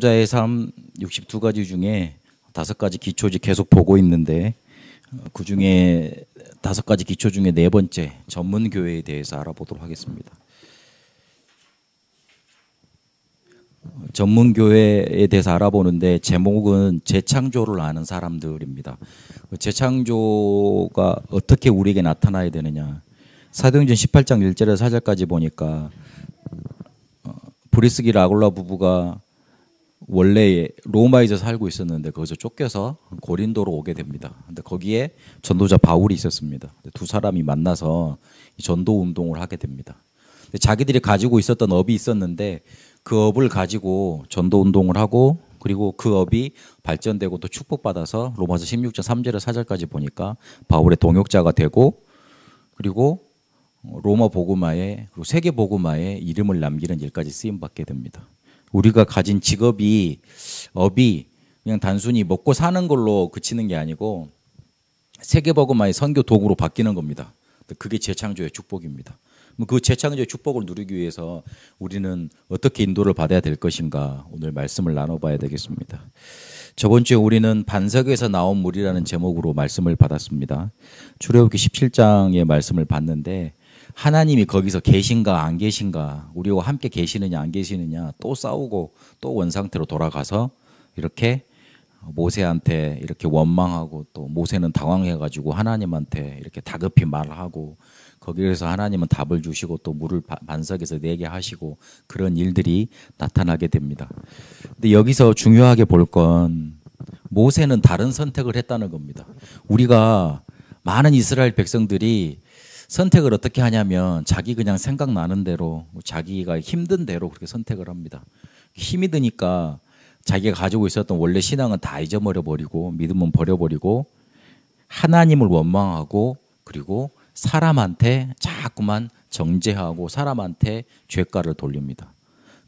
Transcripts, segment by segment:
전도자의 삶 62가지 중에 5가지 기초지 계속 보고 있는데 그중에 5가지 기초 중에 4번째 전문교회에 대해서 알아보도록 하겠습니다. 전문교회에 대해서 알아보는데 제목은 재창조를 아는 사람들입니다. 재창조가 어떻게 우리에게 나타나야 되느냐. 사도행전 18장 1절에서 4절까지 보니까 브리스기라 아굴라 부부가 원래 로마에서 살고 있었는데 거기서 쫓겨서 고린도로 오게 됩니다. 근데 거기에 전도자 바울이 있었습니다. 두 사람이 만나서 전도 운동을 하게 됩니다. 자기들이 가지고 있었던 업이 있었는데 그 업을 가지고 전도 운동을 하고 그리고 그 업이 발전되고 또 축복받아서 로마서 16장 3절에서 4절까지 보니까 바울의 동역자가 되고 그리고 로마 복음화에 그리고 세계 복음화에 이름을 남기는 일까지 쓰임 받게 됩니다. 우리가 가진 직업이 업이 그냥 단순히 먹고 사는 걸로 그치는 게 아니고 세계 복음화의 선교 도구로 바뀌는 겁니다. 그게 재창조의 축복입니다. 그 재창조의 축복을 누리기 위해서 우리는 어떻게 인도를 받아야 될 것인가 오늘 말씀을 나눠봐야 되겠습니다. 저번 주에 우리는 반석에서 나온 물이라는 제목으로 말씀을 받았습니다. 출애굽기 17장의 말씀을 봤는데 하나님이 거기서 계신가 안 계신가 우리와 함께 계시느냐 안 계시느냐 또 싸우고 또 원상태로 돌아가서 이렇게 모세한테 이렇게 원망하고 또 모세는 당황해가지고 하나님한테 이렇게 다급히 말하고 거기에서 하나님은 답을 주시고 또 물을 반석에서 내게 하시고 그런 일들이 나타나게 됩니다. 근데 여기서 중요하게 볼 건 모세는 다른 선택을 했다는 겁니다. 우리가 많은 이스라엘 백성들이 선택을 어떻게 하냐면 자기 그냥 생각나는 대로 자기가 힘든 대로 그렇게 선택을 합니다. 힘이 드니까 자기가 가지고 있었던 원래 신앙은 다 잊어버려 버리고 믿음은 버려버리고 하나님을 원망하고 그리고 사람한테 자꾸만 정죄하고 사람한테 죄가를 돌립니다.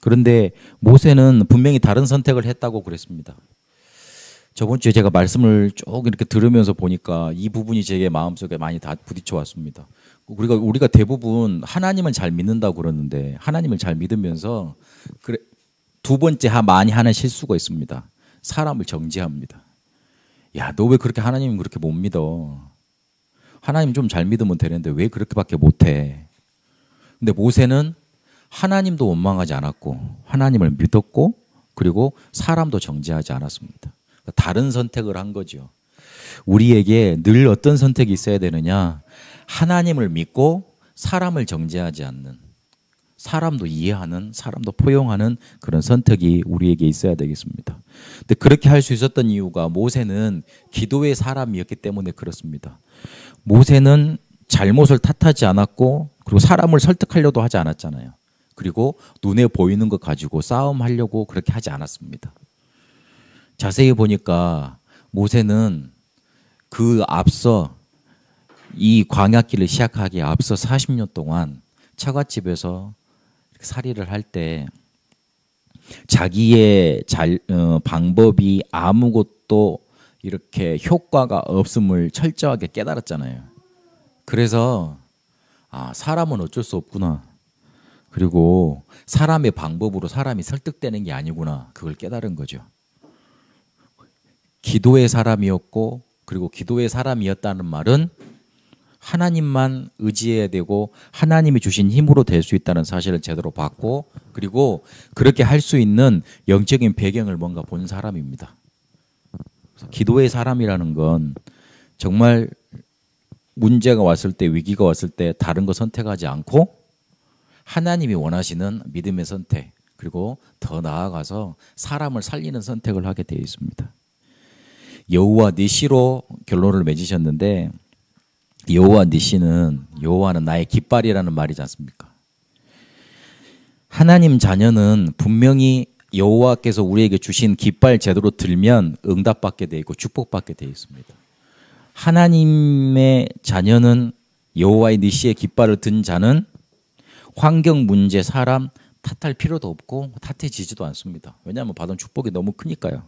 그런데 모세는 분명히 다른 선택을 했다고 그랬습니다. 저번 주에 제가 말씀을 쭉 이렇게 들으면서 보니까 이 부분이 제 마음속에 많이 다 부딪혀 왔습니다. 우리가 대부분 하나님을 잘 믿는다고 그러는데 하나님을 잘 믿으면서 그래, 두 번째 많이 하는 실수가 있습니다. 사람을 정죄합니다. 야, 너 왜 그렇게 하나님을 그렇게 못 믿어? 하나님 좀 잘 믿으면 되는데 왜 그렇게밖에 못해? 근데 모세는 하나님도 원망하지 않았고 하나님을 믿었고 그리고 사람도 정죄하지 않았습니다. 다른 선택을 한 거죠. 우리에게 늘 어떤 선택이 있어야 되느냐? 하나님을 믿고 사람을 정죄하지 않는 사람도 이해하는 사람도 포용하는 그런 선택이 우리에게 있어야 되겠습니다. 근데 그렇게 할 수 있었던 이유가 모세는 기도의 사람이었기 때문에 그렇습니다. 모세는 잘못을 탓하지 않았고 그리고 사람을 설득하려도 하지 않았잖아요. 그리고 눈에 보이는 것 가지고 싸움하려고 그렇게 하지 않았습니다. 자세히 보니까 모세는 그 앞서 이 광야길을 시작하기에 앞서 40년 동안 처갓집에서 살이를 할 때 자기의 방법이 아무것도 이렇게 효과가 없음을 철저하게 깨달았잖아요. 그래서 사람은 어쩔 수 없구나. 그리고 사람의 방법으로 사람이 설득되는 게 아니구나. 그걸 깨달은 거죠. 기도의 사람이었고 그리고 기도의 사람이었다는 말은 하나님만 의지해야 되고 하나님이 주신 힘으로 될 수 있다는 사실을 제대로 봤고 그리고 그렇게 할 수 있는 영적인 배경을 뭔가 본 사람입니다. 그래서 기도의 사람이라는 건 정말 문제가 왔을 때 위기가 왔을 때 다른 거 선택하지 않고 하나님이 원하시는 믿음의 선택 그리고 더 나아가서 사람을 살리는 선택을 하게 되어 있습니다. 여호와 니시로 결론을 맺으셨는데 여호와 니시는 여호와는 나의 깃발이라는 말이지 않습니까? 하나님 자녀는 분명히 여호와께서 우리에게 주신 깃발 제대로 들면 응답받게 되어 있고 축복받게 되어 있습니다. 하나님의 자녀는 여호와의 니시의 깃발을 든 자는 환경 문제 사람 탓할 필요도 없고 탓해지지도 않습니다. 왜냐하면 받은 축복이 너무 크니까요.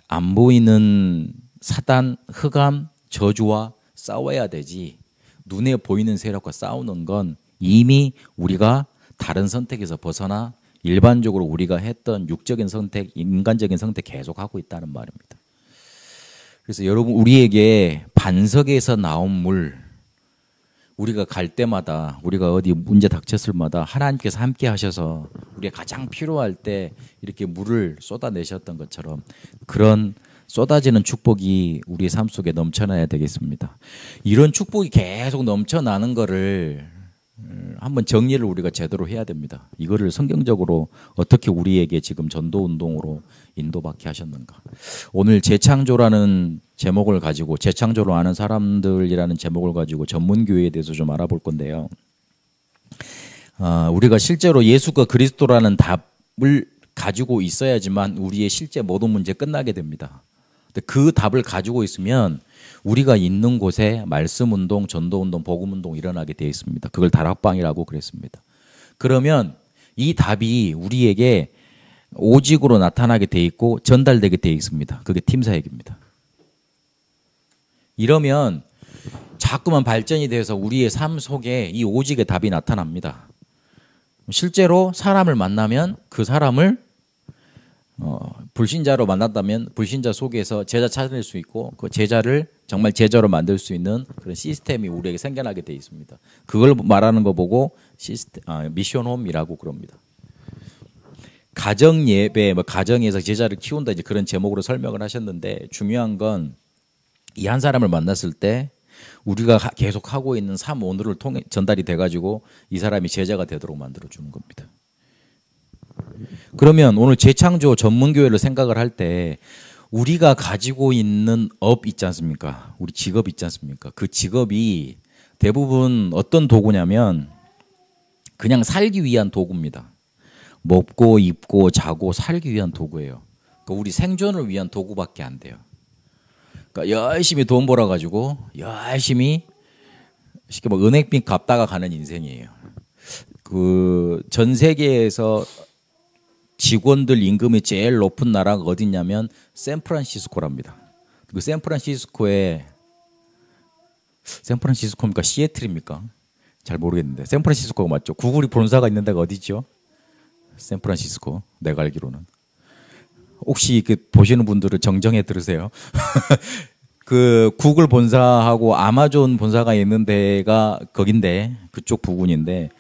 안 보이는 사단, 흑암, 저주와 싸워야 되지 눈에 보이는 세력과 싸우는 건 이미 우리가 다른 선택에서 벗어나 일반적으로 우리가 했던 육적인 선택, 인간적인 선택 계속하고 있다는 말입니다. 그래서 여러분 우리에게 반석에서 나온 물, 우리가 갈 때마다 우리가 어디 문제 닥쳤을 마다 하나님께서 함께 하셔서 우리가 가장 필요할 때 이렇게 물을 쏟아내셨던 것처럼 그런 쏟아지는 축복이 우리의 삶 속에 넘쳐나야 되겠습니다. 이런 축복이 계속 넘쳐나는 거를 한번 정리를 우리가 제대로 해야 됩니다. 이거를 성경적으로 어떻게 우리에게 지금 전도 운동으로 인도받게 하셨는가. 오늘 재창조라는 제목을 가지고 재창조로 아는 사람들이라는 제목을 가지고 전문교회에 대해서 좀 알아볼 건데요. 우리가 실제로 예수가 그리스도라는 답을 가지고 있어야지만 우리의 실제 모든 문제 끝나게 됩니다. 그 답을 가지고 있으면 우리가 있는 곳에 말씀운동, 전도운동, 복음운동 일어나게 되어 있습니다. 그걸 다락방이라고 그랬습니다. 그러면 이 답이 우리에게 오직으로 나타나게 되어 있고 전달되게 되어 있습니다. 그게 팀사역입니다. 이러면 자꾸만 발전이 돼서 우리의 삶 속에 이 오직의 답이 나타납니다. 실제로 사람을 만나면 그 사람을 불신자로 만났다면 불신자 속에서 제자 찾아낼 수 있고 그 제자를 정말 제자로 만들 수 있는 그런 시스템이 우리에게 생겨나게 돼 있습니다. 그걸 말하는 거 보고 미션홈이라고 그럽니다. 가정 예배, 가정에서 제자를 키운다 이제 그런 제목으로 설명을 하셨는데 중요한 건 이 한 사람을 만났을 때 우리가 계속 하고 있는 삶 오늘을 통해 전달이 돼가지고 이 사람이 제자가 되도록 만들어 주는 겁니다. 그러면 오늘 재창조 전문교회를 생각을 할 때 우리가 가지고 있는 업 있지 않습니까? 우리 직업 있지 않습니까? 그 직업이 대부분 어떤 도구냐면 그냥 살기 위한 도구입니다. 먹고 입고 자고 살기 위한 도구예요. 그러니까 우리 생존을 위한 도구밖에 안 돼요. 그러니까 열심히 돈 벌어가지고 열심히 쉽게 뭐 은행빚 갚다가 가는 인생이에요. 그 전 세계에서 직원들 임금이 제일 높은 나라가 어디냐면 샌프란시스코랍니다. 그 샌프란시스코입니까? 시애틀입니까? 잘 모르겠는데 샌프란시스코가 맞죠? 구글이 본사가 있는 데가 어디죠? 샌프란시스코. 내가 알기로는. 혹시 그 보시는 분들은 정정해 들으세요. 그 구글 본사하고 아마존 본사가 있는 데가 거긴데 그쪽 부근인데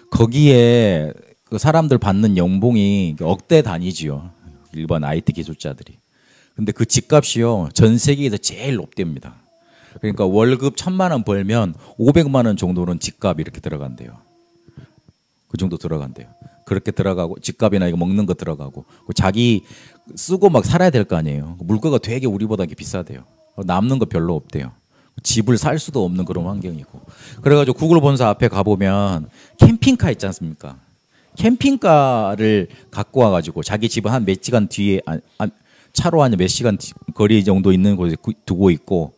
거기에 그 사람들 받는 연봉이 억대 단위지요. 일반 IT 기술자들이. 근데 그 집값이요. 전 세계에서 제일 높답니다. 그러니까 월급 1,000만 원 벌면 500만 원 정도는 집값 이렇게 들어간대요. 그 정도 들어간대요. 그렇게 들어가고 집값이나 이거 먹는 거 들어가고 자기 쓰고 막 살아야 될 거 아니에요. 물가가 되게 우리보다 비싸대요. 남는 거 별로 없대요. 집을 살 수도 없는 그런 환경이고. 그래가지고 구글 본사 앞에 가보면 캠핑카 있지 않습니까? 캠핑카를 갖고 와가지고 자기 집은 한 몇 시간 뒤에 차로 한 몇 시간 거리 정도 있는 곳에 두고 있고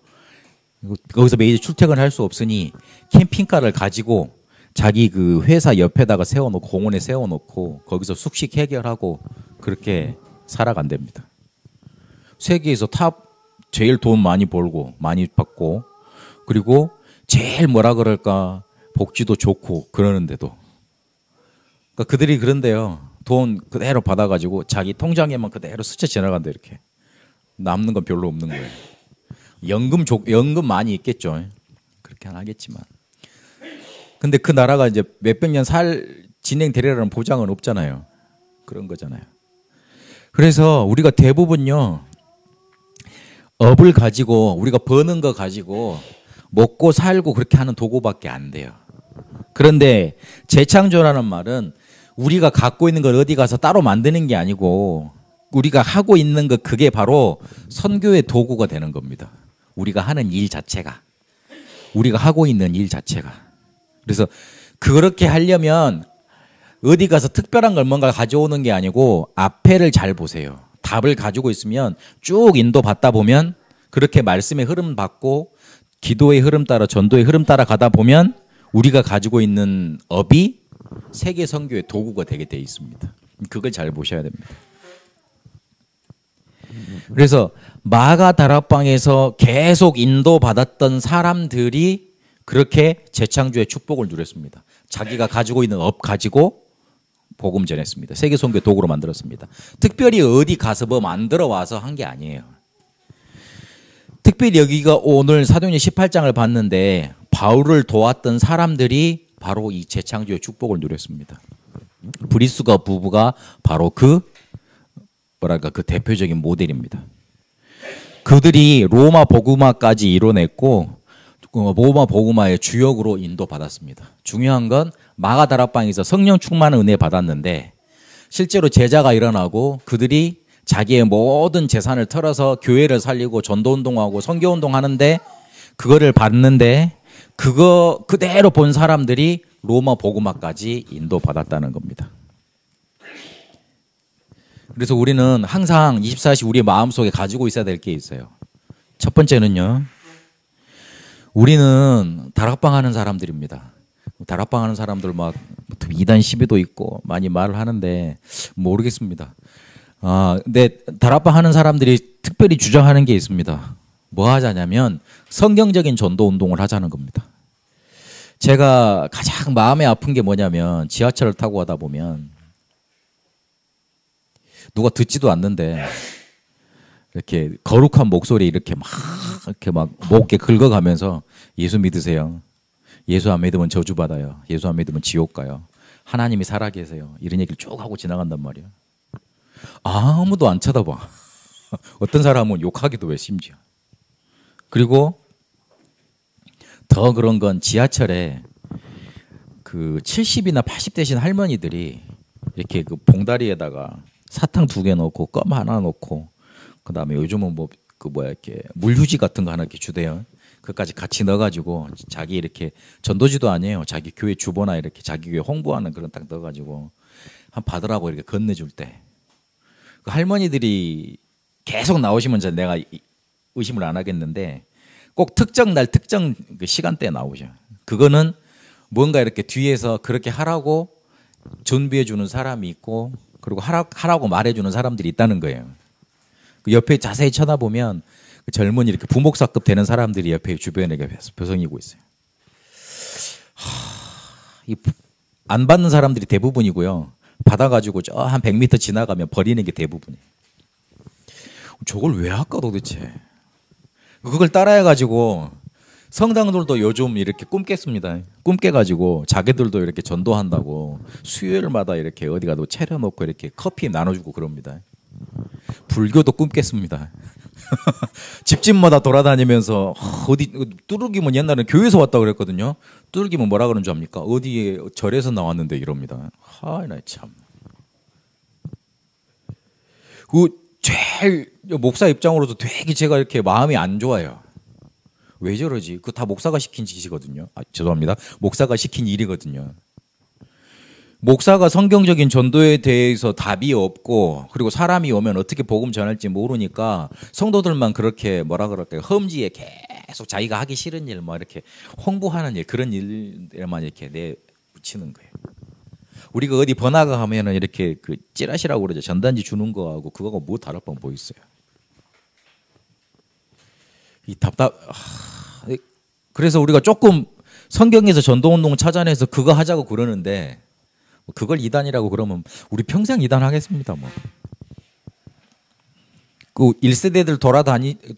거기서 매일 출퇴근을 할 수 없으니 캠핑카를 가지고 자기 그 회사 옆에다가 세워놓고 공원에 세워놓고 거기서 숙식 해결하고 그렇게 살아간답니다. 세계에서 탑 제일 돈 많이 벌고 많이 받고 그리고 제일 뭐라 그럴까 복지도 좋고 그러는데도 그러니까 그들이 그런데요. 돈 그대로 받아가지고 자기 통장에만 그대로 스쳐 지나간다 이렇게 남는 건 별로 없는 거예요. 연금 많이 있겠죠. 그렇게 안 하겠지만. 근데 그 나라가 이제 몇백 년 진행되리라는 보장은 없잖아요. 그런 거잖아요. 그래서 우리가 대부분요. 업을 가지고 우리가 버는 거 가지고 먹고 살고 그렇게 하는 도구밖에 안 돼요. 그런데 재창조라는 말은 우리가 갖고 있는 걸 어디 가서 따로 만드는 게 아니고 우리가 하고 있는 것 그게 바로 선교의 도구가 되는 겁니다. 우리가 하는 일 자체가. 우리가 하고 있는 일 자체가. 그래서 그렇게 하려면 어디 가서 특별한 걸 뭔가 가져오는 게 아니고 앞에를 잘 보세요. 답을 가지고 있으면 쭉 인도받다 보면 그렇게 말씀의 흐름 받고 기도의 흐름 따라 전도의 흐름 따라 가다 보면 우리가 가지고 있는 업이 세계 선교의 도구가 되게 돼 있습니다. 그걸 잘 보셔야 됩니다. 그래서 마가 다락방에서 계속 인도받았던 사람들이 그렇게 재창조의 축복을 누렸습니다. 자기가 가지고 있는 업 가지고 복음 전했습니다. 세계 선교 도구로 만들었습니다. 특별히 어디 가서 뭐 만들어 와서 한 게 아니에요. 특별히 여기가 오늘 사도행전 18장을 봤는데 바울을 도왔던 사람들이 바로 이 재창조의 축복을 누렸습니다. 브리스가 부부가 바로 그 대표적인 모델입니다. 그들이 로마 복음화까지 이뤄냈고 로마 복음화의 주역으로 인도받았습니다. 중요한 건 마가 다락방에서 성령 충만한 은혜 받았는데 실제로 제자가 일어나고 그들이 자기의 모든 재산을 털어서 교회를 살리고 전도운동하고 선교운동 하는데 그거를 봤는데 그거 그대로 본 사람들이 로마 복음화까지 인도받았다는 겁니다. 그래서 우리는 항상 24시 우리 마음속에 가지고 있어야 될 게 있어요. 첫 번째는요. 우리는 다락방 하는 사람들입니다. 다락방 하는 사람들 막 이단 시비도 있고 많이 말을 하는데 모르겠습니다. 근데 다락방 하는 사람들이 특별히 주장하는 게 있습니다. 뭐 하자냐면 성경적인 전도 운동을 하자는 겁니다. 제가 가장 마음에 아픈 게 뭐냐면 지하철을 타고 가다 보면 누가 듣지도 않는데 이렇게 거룩한 목소리 이렇게 막 목에 긁어가면서 예수 믿으세요. 예수 안 믿으면 저주 받아요. 예수 안 믿으면 지옥 가요. 하나님이 살아계세요. 이런 얘기를 쭉 하고 지나간단 말이에요. 아무도 안 쳐다봐. 어떤 사람은 욕하기도 해 심지어. 그리고 더 그런 건 지하철에 그 70이나 80 되신 할머니들이 이렇게 그 봉다리에다가 사탕 2개 넣고 껌 하나 넣고 그다음에 요즘은 이렇게 물휴지 같은 거 하나 이렇게 주대요. 그까지 같이 넣어가지고 자기 이렇게 전도지도 아니에요. 자기 교회 주보나 이렇게 자기 교회 홍보하는 그런 딱 넣어가지고 한 받으라고 이렇게 건네줄 때 그 할머니들이 계속 나오시면 내가 의심을 안 하겠는데 꼭 특정 날 특정 그 시간대에 나오죠. 그거는 뭔가 이렇게 뒤에서 그렇게 하라고 준비해 주는 사람이 있고 그리고 하라고 말해주는 사람들이 있다는 거예요. 그 옆에 자세히 쳐다보면 그 젊은 이렇게 부목사급 되는 사람들이 옆에 주변에 배성이고 있어요. 안 받는 사람들이 대부분이고요. 받아가지고 저 한 100m 지나가면 버리는 게 대부분이에요. 저걸 왜 할까 도대체? 그걸 따라해가지고 성당들도 요즘 이렇게 꿈깼습니다. 꿈깨가지고 자기들도 이렇게 전도한다고 수요일마다 이렇게 어디 가도 차려놓고 이렇게 커피 나눠주고 그럽니다. 불교도 꿈깼습니다. 집집마다 돌아다니면서 어디 뚜르기면 옛날에 교회에서 왔다 그랬거든요. 뚜르기면 뭐라 그러는 줄 압니까? 어디에 절에서 나왔는데 이럽니다. 나 참. 그 제일 목사 입장으로도 되게 제가 이렇게 마음이 안 좋아요. 왜 저러지? 그거 다 목사가 시킨 짓이거든요. 죄송합니다. 목사가 시킨 일이거든요. 목사가 성경적인 전도에 대해서 답이 없고 그리고 사람이 오면 어떻게 복음 전할지 모르니까 성도들만 그렇게 뭐라 그럴까요? 험지에 계속 자기가 하기 싫은 일, 뭐 이렇게 홍보하는 일 그런 일에만 이렇게 내붙이는 거예요. 우리가 어디 번화가 가면은 이렇게 그 찌라시라고 그러죠. 전단지 주는 거하고 그거가 뭐 다를 바 뭐 있어요. 이 그래서 우리가 조금 성경에서 전도운동 찾아내서 그거 하자고 그러는데 그걸 이단이라고 그러면 우리 평생 이단 하겠습니다. 뭐. 그 1세대들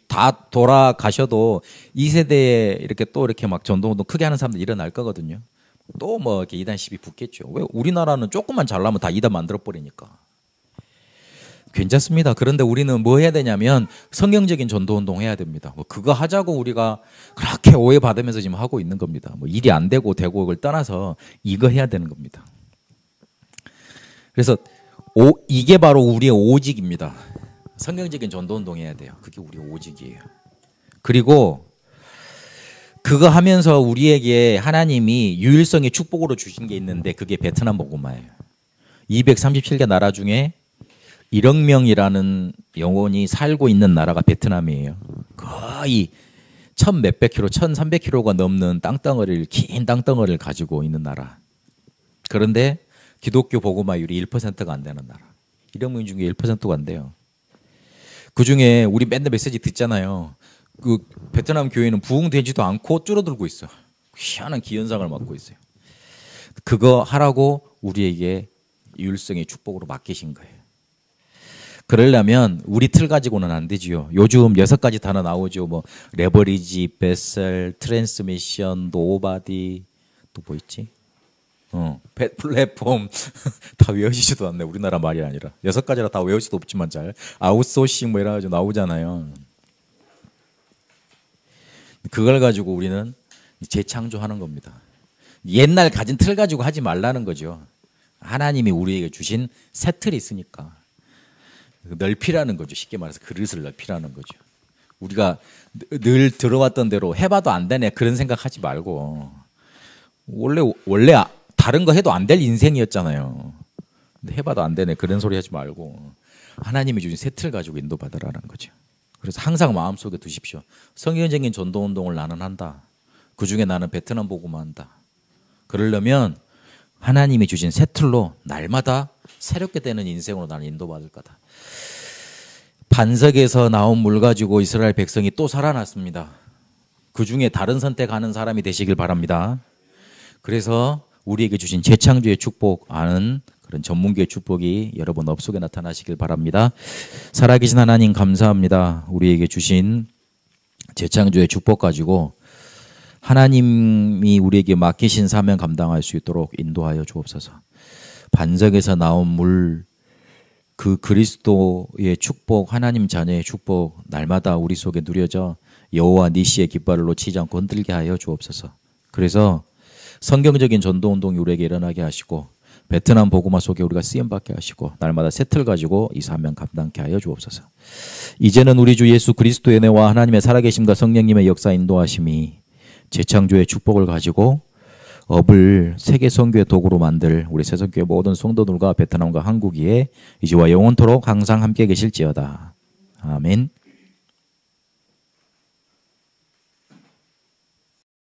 다 돌아가셔도 2세대에 이렇게 또 이렇게 막 전도운동 크게 하는 사람들 일어날 거거든요. 또 뭐 이렇게 이단 시비 붙겠죠. 왜 우리나라는 조금만 잘나면 다 이단 만들어 버리니까. 괜찮습니다. 그런데 우리는 뭐 해야 되냐면 성경적인 전도운동 해야 됩니다. 뭐 그거 하자고 우리가 그렇게 오해받으면서 지금 하고 있는 겁니다. 뭐 일이 안 되고 그걸 떠나서 이거 해야 되는 겁니다. 그래서 이게 바로 우리의 오직입니다. 성경적인 전도운동 해야 돼요. 그게 우리의 오직이에요. 그리고 그거 하면서 우리에게 하나님이 유일성의 축복으로 주신 게 있는데 그게 베트남 복음화예요. 237개 나라 중에 1억 명이라는 영혼이 살고 있는 나라가 베트남이에요. 거의 1,몇백 킬로, 1,300킬로가 넘는 긴 땅덩어리를 가지고 있는 나라. 그런데 기독교 복음화율이 1%가 안 되는 나라. 1억 명 중에 1%가 안 돼요. 그중에 우리 맨날 메시지 듣잖아요. 그 베트남 교회는 부흥되지도 않고 줄어들고 있어. 희한한 기현상을 맞고 있어요. 그거 하라고 우리에게 유일성의 축복으로 맡기신 거예요. 그러려면 우리 틀 가지고는 안 되지요. 요즘 6가지 단어 나오죠. 뭐 레버리지, 베셀, 트랜스미션, 노바디, 또 뭐 있지? 플랫폼 다 외워지지도 않네. 우리나라 말이 아니라 6가지라 다 외울 수도 없지만 잘 아웃소싱 뭐 이래가지고 나오잖아요. 그걸 가지고 우리는 재창조하는 겁니다. 옛날 가진 틀 가지고 하지 말라는 거죠. 하나님이 우리에게 주신 새 틀이 있으니까 넓히라는 거죠. 쉽게 말해서 그릇을 넓히라는 거죠. 우리가 늘 들어왔던 대로 해봐도 안 되네 그런 생각하지 말고 원래 다른 거 해도 안 될 인생이었잖아요. 근데 해봐도 안 되네 그런 소리 하지 말고 하나님이 주신 새 틀 가지고 인도받으라는 거죠. 그래서 항상 마음속에 두십시오. 성경적인 전도운동을 나는 한다. 그중에 나는 베트남 복음만 한다. 그러려면 하나님이 주신 새 틀로 날마다 새롭게 되는 인생으로 나는 인도받을 거다. 반석에서 나온 물 가지고 이스라엘 백성이 또 살아났습니다. 그중에 다른 선택하는 사람이 되시길 바랍니다. 그래서 우리에게 주신 재창조의 축복 아는 그런 전문기의 축복이 여러분 업속에 나타나시길 바랍니다. 살아계신 하나님 감사합니다. 우리에게 주신 재창조의 축복 가지고 하나님이 우리에게 맡기신 사명 감당할 수 있도록 인도하여 주옵소서. 반석에서 나온 물, 그 그리스도의 축복, 하나님 자녀의 축복 날마다 우리 속에 누려져 여호와 니시의 깃발을 놓치지 않고 흔들게 하여 주옵소서. 그래서 성경적인 전도운동이 우리에게 일어나게 하시고 베트남 복음화 속에 우리가 쓰임받게 하시고 날마다 새 틀 가지고 이 사명 감당케 하여 주옵소서. 이제는 우리 주 예수 그리스도의 은혜와 하나님의 살아계심과 성령님의 역사 인도하심이 재창조의 축복을 가지고 업을 세계 선교의 도구로 만들 우리 새선교회 모든 성도들과 베트남과 한국에 이제와 영원토록 항상 함께 계실지어다. 아멘.